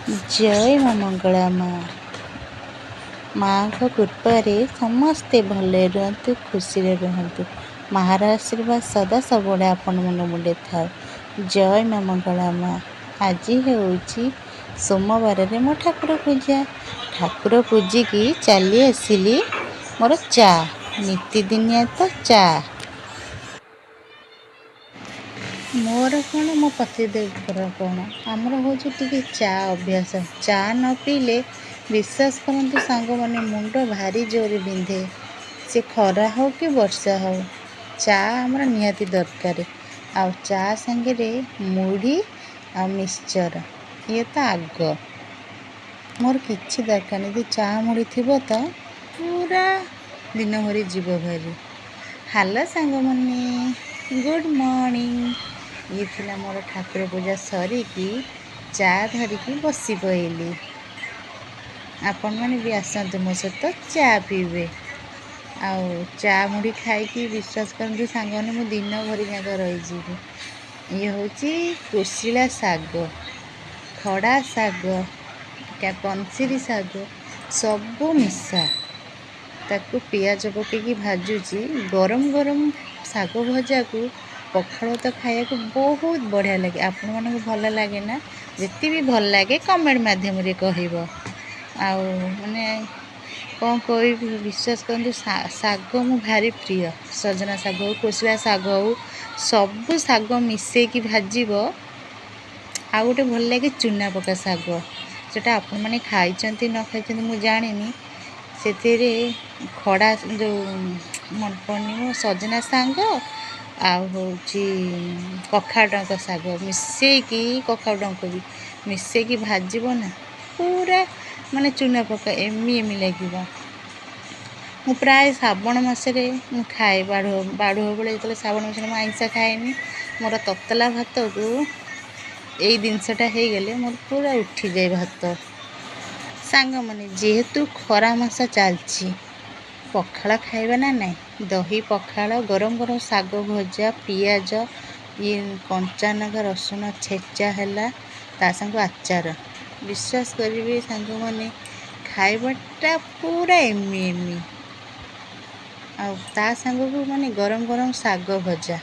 जय माँ मंगला माँ माँ को कृपा समस्ते भले रुहतु खुशी रुहतु। माँ आशीर्वाद सदा सब आपण मन मुंडे था। जय माँ मंगला माँ। आज हूँ सोमवार मो ठाकुर पूजा। ठाकुर पूजिकी चली आसिली मोर चा नीतिदिनिया तो चा मोर कौन मो पतिदेवर कौन आमर हूँ टी चा अभ्यास। चा न पीले विश्वास करंतु सांग मैंने मुंड भारी जोर बिंधे। से खरा हो कि वर्षा हो चा आमर निहाती दरकार। आ चा सांगे मुढ़ी आ मिक्सचर ये तो आग मोर किछि दरकार नहीं। चा मुढ़ी थी तो पूरा दिन भरी जीव भारी। हेलो सांग मैंने गुड मॉर्निंग। ये थिला मोर ठाकुर पूजा सरिकी चा धरिकी बसी पइली। आपण मैंने भी आसतु मो सहित चा पीबे। आउ चा मुढ़ी खाई विश्वास करते सांगने मु दिन भरी जाक रही। ये हूँ कोशिला शाग खड़ा शाग पंचीरी शाग सबू मिसा ताकू पियाज पकईकि भाजुची। गरम गरम शाग भजा को पखाल तो खाया को बहुत बढ़िया लगे। आपण मानक भल लगे ना जिते भी भल लगे कमेंट माध्यम कह माने कौन कह विश्वास करते शाग मो भारी प्रिय। सजना शाग हो कोशिला शाग हो सबू शाग मिसेकी भाजब। आ गोटे भल लगे चूना पका शाग जोटा आपण मैंने खाई न खाई मु जानी से खड़ा जो मन पड़नी सजना शाग कखा डंक शाग मिसेकी कखा डंक भी मिसेकी भाजब ना पूरा माने चूना पका एमी एमी लगे। मु प्राय श्रावण मसरे खाए बाढ़ बेले जो श्रावण मस आइंसा खाएनी। मोर ततला भात को यही जिनसटा हो गले मोर पूरा उठी जाए भात। सांग मैंने जेहेतु खरा मास चलती पखाड़ खाइबा ना नहीं दही पखाड़ गरम गरम शाग भजा पियाज ये कंचा नगा रसुण छेचा है संग आचार विश्वास करेंगे सांग मैंने खाइबाटा पूरा एमी एमी। आ ता सांग को माने गरम गरम शाग भजा